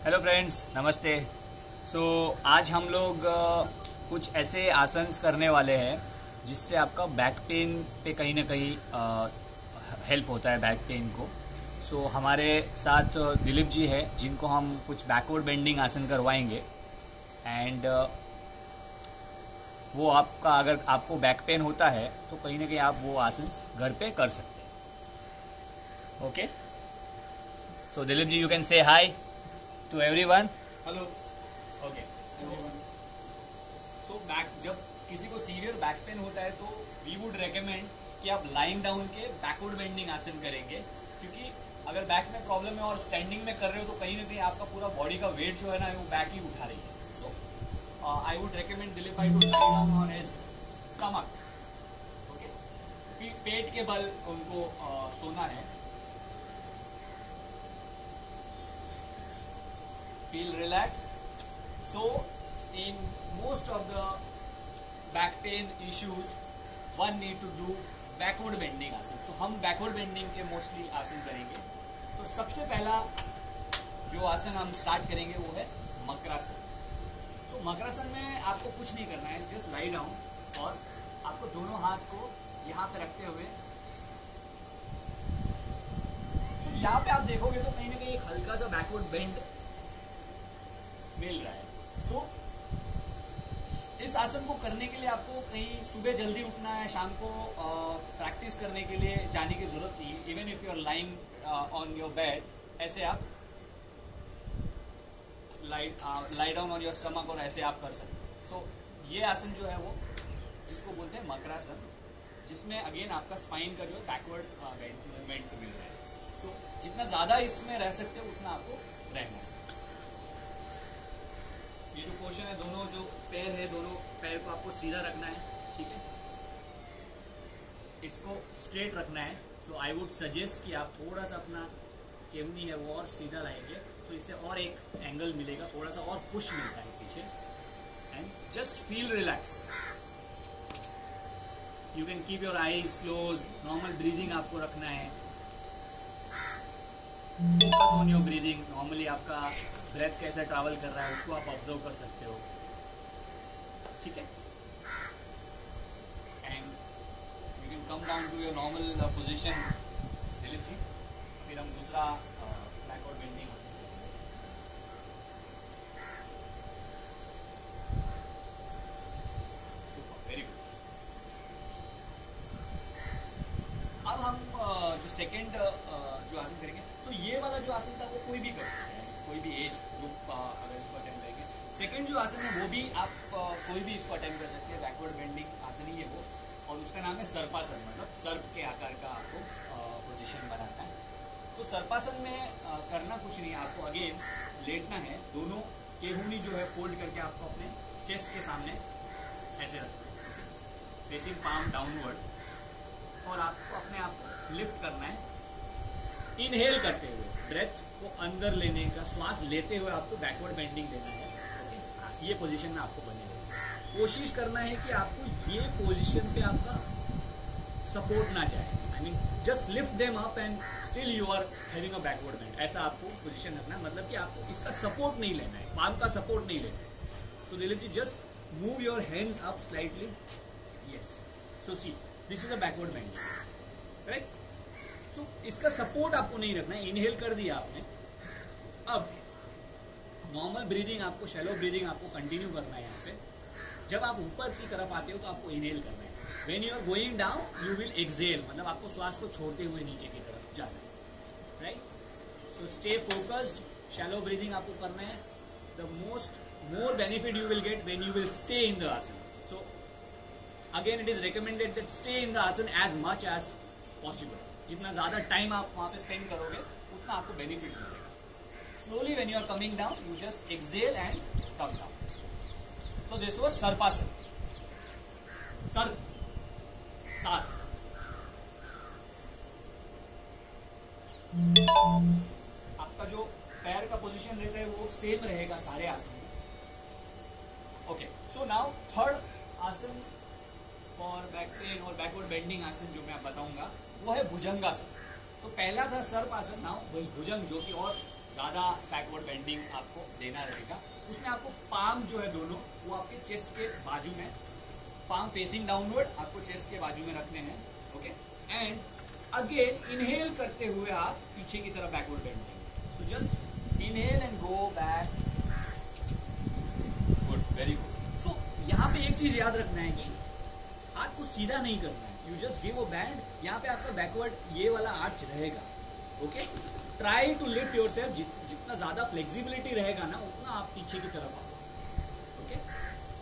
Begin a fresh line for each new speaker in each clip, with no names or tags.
Hello friends, नमस्ते। आज हम लोग कुछ ऐसे आसन्स करने वाले हैं जिससे आपका बैक पेन पे कहीं ना कहीं हेल्प होता है, बैक पेन को। हमारे साथ दिलीप जी है जिनको हम कुछ बैकवर्ड बेंडिंग आसन करवाएंगे। एंड वो आपका, अगर आपको बैक पेन होता है तो कहीं ना कहीं आप वो आसन्स घर पे कर सकते हैं। Okay, so Dilip ji, you can say hi to everyone.
Hello.
Okay, so back, जब किसी को सीवियर बैक पेन होता है तो वी वुड रेकमेंड कि आप लाइंग डाउन के बैकवर्ड बेंडिंग आसन करेंगे, क्योंकि अगर बैक में प्रॉब्लम है और स्टैंडिंग में कर रहे हो तो कहीं ना कहीं आपका पूरा बॉडी का वेट जो है ना, वो बैक ही उठा रही है। So I would recommend Dilip bhai to lie down on his stomach. Okay, पेट के बल उनको सोना है। Feel relaxed. So in most of the back pain issues one need to do backward bending आसन। हम backward bending के मोस्टली आसन करेंगे। तो सबसे पहला जो आसन हम स्टार्ट करेंगे वो है मकरासन। मकरासन में आपको कुछ नहीं करना है, जस्ट लाई डाउन और आपको दोनों हाथ को यहाँ पे रखते हुए, यहाँ पे आप देखोगे तो कहीं ना कहीं एक हल्का सा बैकवर्ड बेंड मिल रहा है। इस आसन को करने के लिए आपको कहीं सुबह जल्दी उठना है, शाम को प्रैक्टिस करने के लिए जाने की जरूरत नहीं है। Even if you are lying on your bed, ऐसे आप lie down on your stomach और ऐसे आप कर सकते हैं। ये आसन जो है वो जिसको बोलते हैं मकरासन, जिसमें अगेन आपका स्पाइन का जो है बैकवर्ड मूवमेंट मिल रहा है। जितना ज्यादा इसमें रह सकते हो उतना आपको रहना है। ये जो पोर्शन है, दोनों जो पैर है, दोनों पैर को आपको सीधा रखना है, ठीक है, इसको स्ट्रेट रखना है। आई वुड सजेस्ट कि आप थोड़ा सा अपना केवनी है वो और सीधा लाएंगे, इससे और एक एंगल मिलेगा, थोड़ा सा और पुश मिलता है पीछे। And just feel relax. You can keep your eyes close. Normal breathing आपको रखना है, focus on your breathing. Normally आपका ब्रेथ कैसे ट्रैवल कर रहा है उसको आप ऑब्जर्व कर सकते हो, ठीक है। And you can come down to your normal position Dilip ji. फिर हम दूसरा बैकवर्ड बेंडिंग। Very good. अब हम जो सेकेंड जो आसन करेंगे, ये वाला जो आसन था वो कोई भी कर सकता है, कोई भी एज ग्रुप अगर इसको अटेम्प्ट करेंगे। सेकंड जो आसन है वो भी आप कोई भी इसको अटेम्प्ट कर सकते हैं, बैकवर्ड बेंडिंग आसन ही है वो, और उसका नाम है सर्पासन, मतलब सर्प के आकार का आपको पोजीशन बनाना है। तो सर्पासन में करना कुछ नहीं, आपको अगेन लेटना है, दोनों केहूनी जो है फोल्ड करके आपको अपने चेस्ट के सामने ऐसे रखना है, फेसिंग पाम डाउनवर्ड, और आपको अपने आप को लिफ्ट करना है, इनहेल करते हुए, ब्रेथ को अंदर लेने का, श्वास लेते हुए आपको बैकवर्ड बेंडिंग देना है। ओके, ये पोजीशन में आपको बने रहना। कोशिश करना है कि आपको ये पोजीशन पे आपका सपोर्ट ना जाए। I mean just lift them up and still you are having a backward bend, ऐसा आपको पोजीशन रखना है। मतलब कि आपको इसका सपोर्ट नहीं लेना है, पाम का सपोर्ट नहीं लेना है। तो Dilip ji, just move your hands up slightly. Yes, so see this is a backward bending, right. इसका सपोर्ट आपको नहीं रखना है, इनहेल कर दिया आपने। अब नॉर्मल ब्रीदिंग आपको, शैलो ब्रीदिंग आपको कंटिन्यू करना है। यहाँ पे जब आप ऊपर की तरफ आते हो तो आपको इनहेल करना है। When you are going down you will exhale, मतलब आपको श्वास को छोड़ते हुए नीचे की तरफ जाना है, right. Stay focused, shallow breathing आपको करना है। The more benefit you will get when you will stay in the asana. Again it is recommended that stay in the asana as much as possible. जितना ज्यादा टाइम आप वहां पे स्पेंड करोगे उतना आपको बेनिफिट मिलेगा। Slowly when you are coming down you just exhale and come down. तो दिस वाज सर्पासन। सर्प, सात। आपका जो पैर का पोजीशन रहता है वो सेम रहेगा सारे आसन में। ओके, सो नाउ थर्ड आसन फॉर बैक पेन और बैकवर्ड बेंडिंग आसन जो मैं बताऊंगा वो है भुजंगासन। तो पहला था सर्प आसन, नाउ भुजंग, जो कि और ज़्यादा बैकवर्ड बेंडिंग आपको देना रहेगा। उसमें आपको पाम जो है दोनों वो आपके चेस्ट के बाजू में, पाम फेसिंग डाउनवर्ड आपको चेस्ट के बाजू में रखने हैं। ओके, एंड अगेन इनहेल करते हुए आप पीछे की तरफ बैकवर्ड बेंड देंगे। So just inhale and go back. Good, very good. So यहाँ पे एक चीज याद रखना है कि हाथ को सीधा नहीं करना है, you just give a bend. यहाँ पे आपका बैकवर्ड ये वाला आर्च रहेगा। Okay, try to lift yourself, जितना ज्यादा फ्लेक्सिबिलिटी रहेगा ना उतना आप पीछे की तरफ आओ। ओके,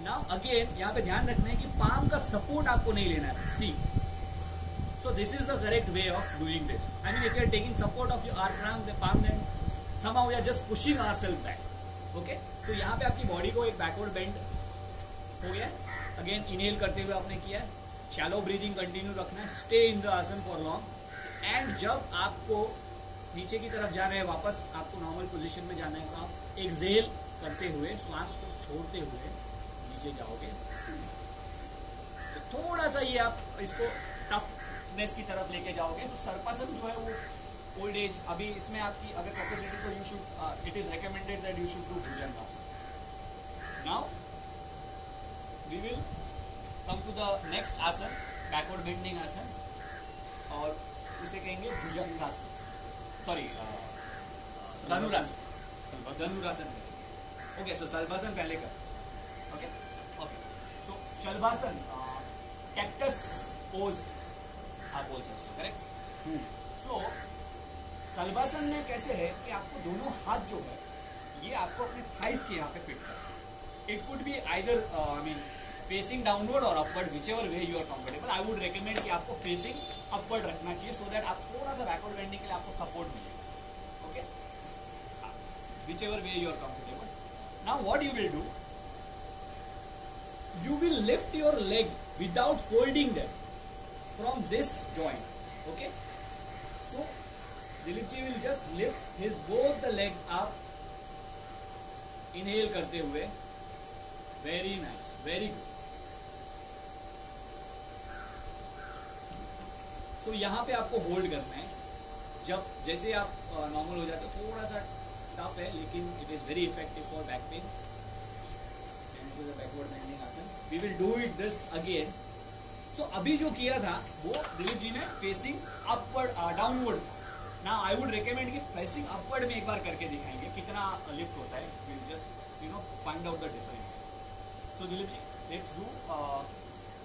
नाउ अगेन यहाँ पे ध्यान रखना है कि पाम का सपोर्ट आपको नहीं लेना है। सी, so this is the correct way of doing this. I mean, if you are taking support of your arm, the palm, then somehow we are just pushing ourselves back. Okay, तो यहाँ पे आपकी body को एक backward bend हो गया। Again inhale करते हुए आपने किया, शैलो ब्रीदिंग कंटिन्यू रखना है, स्टे इन द आसन फॉर लॉन्ग। एंड जब आपको नीचे की तरफ जाना है, वापस आपको नॉर्मल पोजीशन में जाना है, तो आप एक्सहेल करते हुए श्वास को छोड़ते हुए नीचे जाओगे। तो थोड़ा सा ये आप इसको टफनेस की तरफ लेके जाओगे। तो सर्पासन जो है वो ओल्ड एज, अभी इसमें आपकी अगर कैपेसिटी, तो you should, it is recommended that you should do Bhujangasana. Now we will come to the next asana, backward bending asana, और उसे कहेंगे भुजंगासन, सॉरी धनुरासन। धनुरासन। ओके, सो शलभासन पहले कर। ओके ओके, सो शलभासन कैक्टस पोज आप बोल सकते हो, करेक्ट। सो शलभासन में कैसे है कि आपको दोनों हाथ जो है ये आपको अपने थाइस के यहाँ पे फिट करना। It could be either I mean facing downward और upward, whichever way you are comfortable. I would recommend कि आपको फेसिंग अपवर्ड रखना चाहिए, सो दैट आप थोड़ा सा बैकवर्ड बेंडिंग के लिए आपको सपोर्ट मिलेगा। Okay, whichever way you are comfortable. Now what you will do, you will lift your leg without folding them from this joint. Okay, so Dilip ji will just lift his both the leg up, inhale करते हुए, very nice, very good. So यहाँ पे आपको hold करना है। जब जैसे आप नॉर्मल हो जाते हो, थोड़ा सा टफ है लेकिन it is very effective for back pain. Backward bending asana, we will do it this again. So अभी जो किया था वो दिलीप जी ने फेसिंग अपवर्ड डाउनवर्ड था। ना आई वुड रिकमेंड कि फेसिंग अपवर्ड में एक बार करके दिखाएंगे कितना लिफ्ट होता है। Will just find out the difference. So Dilip ji, let's do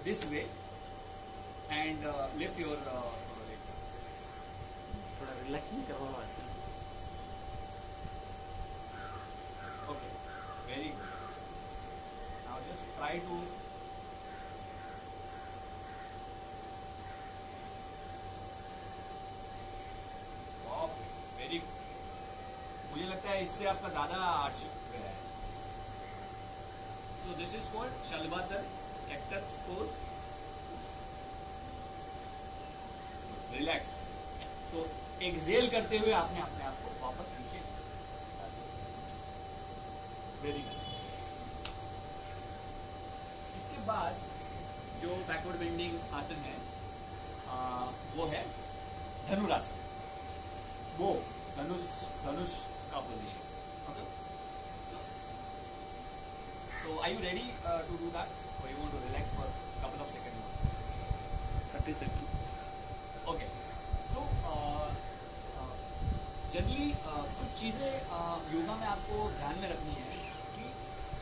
this way and lift your legs.
थोड़ा रिलैक्सिंग करवाओ asana.
Okay, very good. Now just try to very good. मुझे लगता है इससे आपका ज्यादा आर्च गया है। So this is called Shalabhasana, cactus pose. Relax. So exhale करते हुए आपने अपने आप को वापस नीचे डाल दिया। Very nice. इसके बाद जो बैकवर्ड बेंडिंग आसन है वो है धनुरासन। वो धनुष का position. Okay, so are you ready to do that, or you want to relax for a couple of seconds more?
30 seconds.
Okay, so generally कुछ चीज़ें योगा में आपको ध्यान में रखनी है कि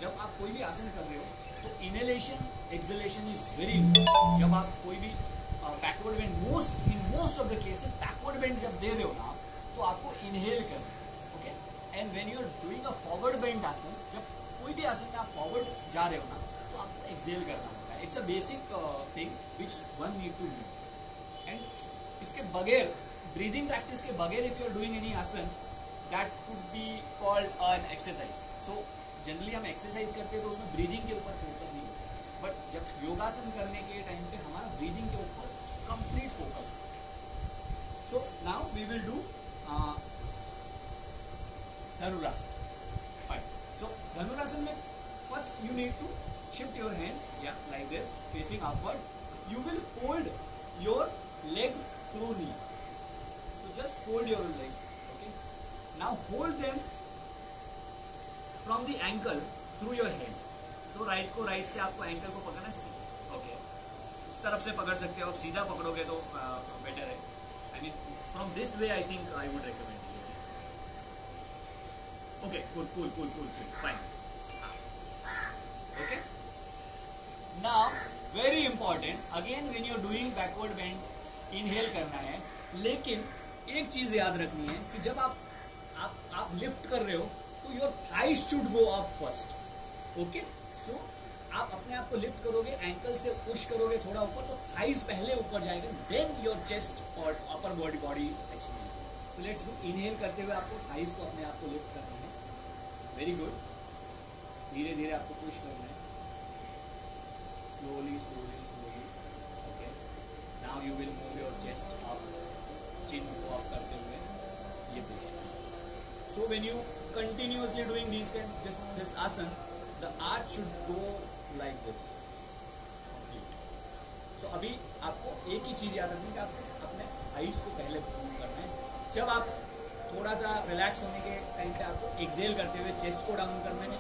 जब आप कोई भी आसन कर रहे हो तो inhalation exhalation is very important. जब आप कोई भी backward bend, most of the cases backward bend जब दे रहे हो ना तो आपको इनहेल करना है। Okay, and when you are doing a forward bend asana, जब कोई भी आसन में आप फॉरवर्ड जा रहे हो ना तो आपको एक्सहेल करना होता है। It's a basic thing which one need to do. And इसके बगैर, ब्रीदिंग प्रैक्टिस के बगैर if you are doing any asana, that could be called an exercise. So generally हम एक्सरसाइज करते हैं तो उसमें ब्रीदिंग के ऊपर फोकस नहीं होता, बट जब योगासन करने के टाइम पे हमारा ब्रीदिंग के ऊपर कंप्लीट फोकस होता है। So now we will do Dhanurasana. Fine. So Dhanurasana में first you need to shift your hands, या like this, facing upward. You will fold your legs through knee. So just fold your leg, okay? Now hold them from the ankle through your hand. So right को right से आपको ankle को पकड़ना है. Okay, इस तरफ से पकड़ सकते हो. आप सीधा पकड़ोगे तो बेटर है. I mean from this way I think I would recommend. Okay, cool, fine. Okay. Now, very important. Again, when you're doing backward bend, inhale करना है. लेकिन एक चीज याद रखनी है कि जब आप लिफ्ट कर रहे हो तो your thighs should go up first. Okay, so आप अपने आप को लिफ्ट करोगे, एंकल से पुश करोगे थोड़ा ऊपर, तो थाइज पहले ऊपर जाएगा, देन योर चेस्ट और अपर बॉडी सेक्शन. तो लेट्स डू. इनहेल करते हुए आपको थाइज को अपने आप को लिफ्ट करना है. Very good. धीरे धीरे आपको पुश करना है. Slowly. Okay, now you will move your chest up, chin को अप करते हुए ये push. So when you continuously doing this asana, the arch should go like this. So अभी आपको एक ही चीज याद रखनी है कि आपको अपने आईज को पहले मूव करना है. जब आप थोड़ा सा रिलैक्स होने के टाइम पे आपको एक्सेल करते हुए चेस्ट को डाउन करना है,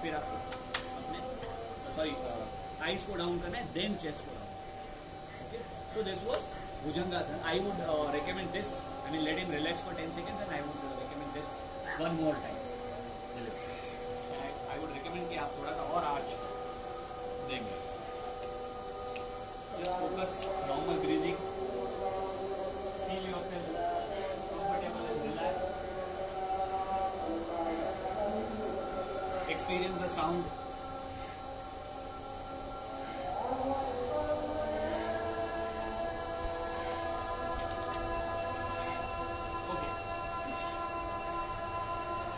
फिर आपको अपने आईज को डाउन करना है, देन चेस्ट को down. Okay, so this was bhujangasana. I would recommend this. I mean let him relax for 10 seconds and I would recommend this one more time. I would recommend कि आप थोड़ा सा और arch देंगे. Just focus, normal breathing, feel yourself comfortable and relaxed. Experience the sound. Okay.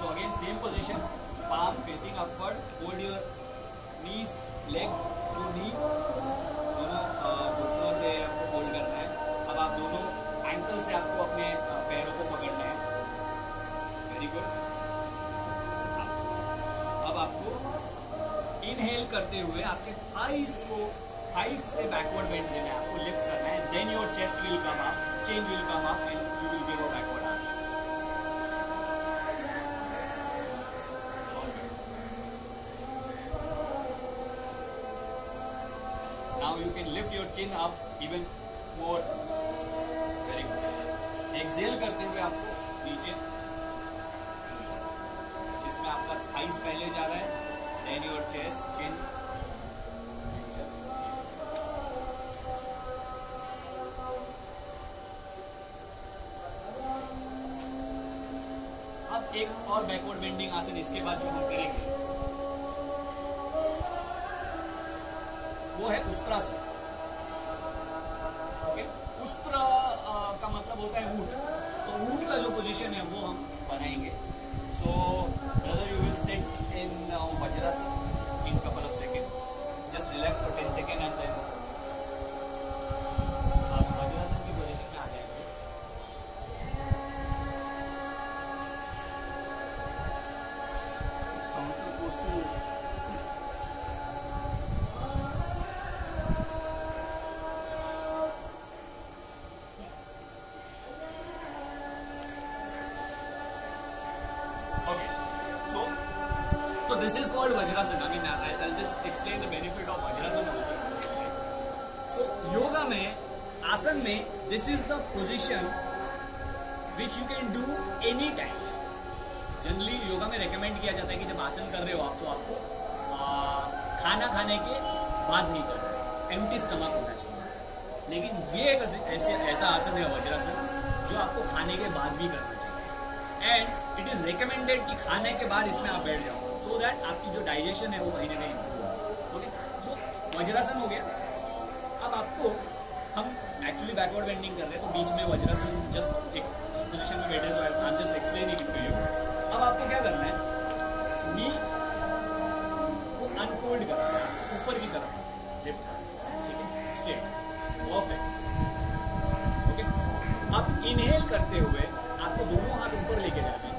So again same position, palm facing upward. Hold your knees, leg to knee. दोनों घुटनों से आपको होल्ड करना है. अब आप दोनों एंकल से आपको अपने पैरों को पकड़ना है. Very good. अब आपको इनहेल करते हुए आपके थाइस से बैकवर्ड बेंड देना है. आपको लिफ्ट करना है. Then your chest will come up, chin will come up and you will give a backward arch. Now you can lift your chin up even more. Very good. Exhale करते हुए आपको नीचे, जिसमें आपका थाइस पहले जा रहा है, देन योर चेस्ट, चिन. अब एक और बैकवर्ड बेंडिंग आसन इसके बाद जो हम करेंगे वो है उस्त्रासन. ओके, उस्त्र का मतलब होता है ऊंट. तो ऊंट का जो पोजीशन है वो हम बनाएंगे. So brother you will sit in Vajrasana in couple of second. Just relax for 10 seconds and then आप वज्रासन की पोजीशन में आ जाएंगे. So this is called Vajrasana. I mean, I'll just explain the benefit of Vajrasana also. So yoga में, आसन में, this is the position which you can do any time. Generally yoga में recommend किया जाता है कि जब आसन कर रहे हो आप तो आपको खाना खाने के बाद नहीं करना है, एम्प्टी स्टमक होना चाहिए. लेकिन ये एक ऐसा आसन है वज्रासन जो आपको खाने के बाद भी करना चाहिए. एंड इट इज रिकमेंडेड कि खाने के बाद इसमें आप बैठ जाओ, सो दैट आपकी जो डाइजेशन है वो कहीं ना कहीं इम्प्रूव हो. ओके, सो वज्रासन हो गया. अब आपको हम एक्चुअली बैकवर्ड बेंडिंग कर रहे हैं तो बीच में वज्रासन जस्ट एक पोजीशन में बैठे, so I am just explaining it to you. अब आपको क्या करना है, नी को अनफोल्ड करना है ऊपर की तरफ लिफ्ट, ठीक है, स्ट्रेट, परफेक्ट. ओके, अब इनहेल करते हुए आपको दोनों हाथ ऊपर लेके जाना है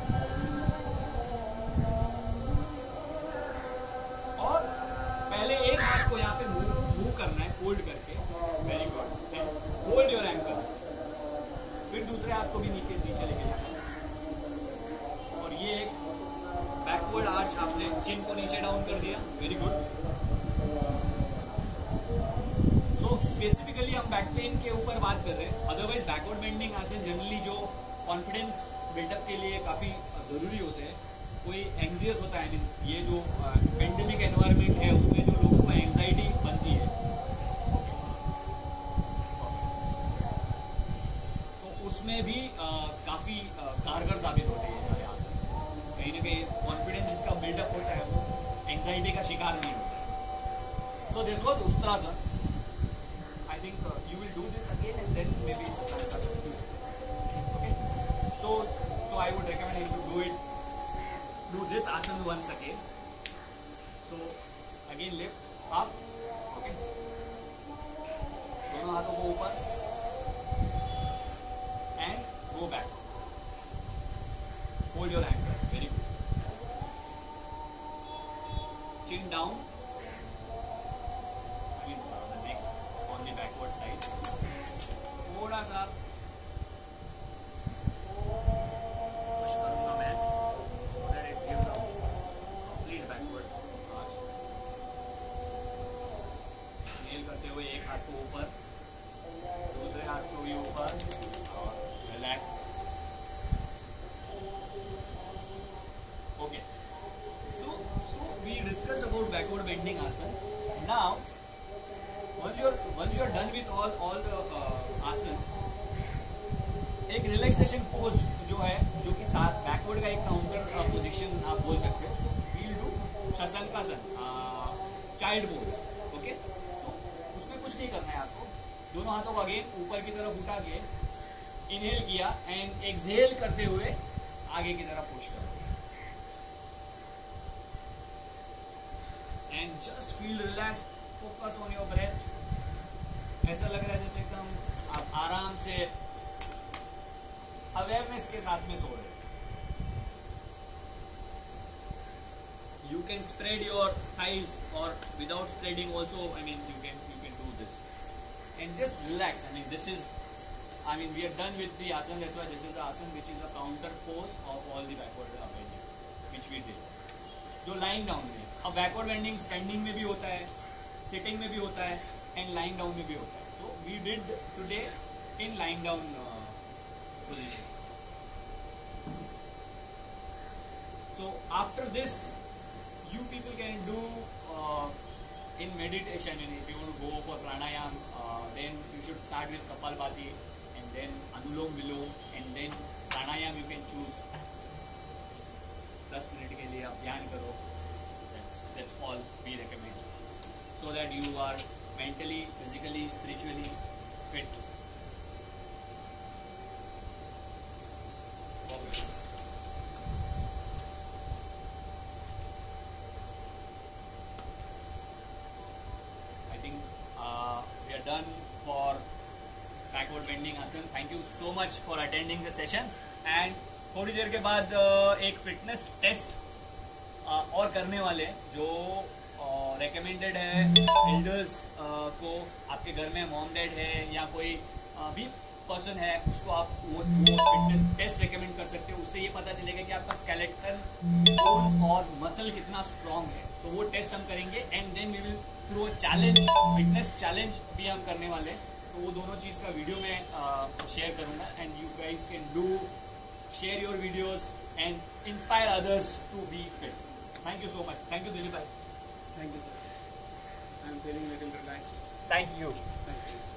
और पहले एक हाथ को यहाँ पे मूव करना है फोल्ड करके. Very good. Hold your ankle. फिर दूसरे हाथ को भी नीचे लेके जाना है. मच आपने चिन को नीचे डाउन कर दिया, वेरी गुड। सो स्पेसिफिकली हम बैक पेन के ऊपर बात कर रहे हैं, अदरवाइज बैकवर्ड बेंडिंग आसन जनरली जो कॉन्फिडेंस बिल्डअप के लिए काफी जरूरी होते हैं। कोई एंग्जियस होता है, आई मीन ये जो पेंडेमिक एनवायरनमेंट है उसमें जो लोगों को एंग्जाइटी बनती है, तो उसमें भी काफी कारगर साबित होते हैं सारे आसन। कहीं ना कहीं कॉन्फिडेंस जिसका बिल्डअप होता है वो एंग्जाइटी का शिकार नहीं होता है। So this was Ustrasana. I think you will do this again and then maybe okay. So I would recommend you to do this asana once again. So again lift up, okay. दोनों हाथों को ऊपर and go back. Hold your anchor. Very good. Chin down. Backward side थोड़ा सा push करूंगा मैं, so that it gives a complete backward arch. Nail करते हुए एक हाथ को ऊपर, दूसरे हाथ को भी ऊपर और relax. Okay, so we discussed about backward bending asanas. Now once you are done with all the asanas, एक रिलैक्सेशन पोज जो है, जो कि साथ बैकवर्ड का एक काउंटर पोजीशन आप बोल सकते हो। So we'll do Shashankasana, child pose, okay. तो उसमें कुछ नहीं करना है आपको, दोनों हाथों को अगेन ऊपर की तरफ उठा के इनहेल किया एंड एक्सहेल करते हुए आगे की तरफ पुश करो and just feel relax, focus on your breath. ऐसा लग रहा है जैसे एकदम आप आराम से अवेयरनेस के साथ में सो रहे। You can spread your thighs or without spreading also, I mean you can do this and just relax. I mean we are done with the asana, that's why this is the asana which is a counter pose of all the backward bending which we did, जो lying down में। अब backward bending standing में भी होता है, sitting में भी होता है and lying down में भी होता है। So we did today in lying down position. So after this you people can do in meditation, and if you want to go for pranayam, then you should start with Kapalbhati and then Anulom Vilom and then pranayam you can choose। 10 minute के लिए आप ध्यान करो, that's all we recommend, so that you are mentally, physically, spiritually fit. Okay. I think we are done for backward bending asana. Thank you so much for attending the session. And थोड़ी देर के बाद एक fitness test और करने वाले जो recommended है elders को, आपके घर में मॉम डैड है या कोई भी पर्सन है उसको आप वो फिटनेस टेस्ट रेकमेंड कर सकते हो। उससे ये पता चलेगा कि आपका स्केलेटन, बोन्स और मसल कितना स्ट्रांग है। तो वो टेस्ट हम करेंगे and then we will through a challenge, fitness challenge भी हम करने वाले। तो वो दोनों चीज़ का वीडियो मैं शेयर करूंगा and you guys can do share your videos and inspire others to be fit. Thank you so much. Thank you, Dilip bhai.
Thank you, sir. I am feeling a little relaxed.
Thank you.
Thank you.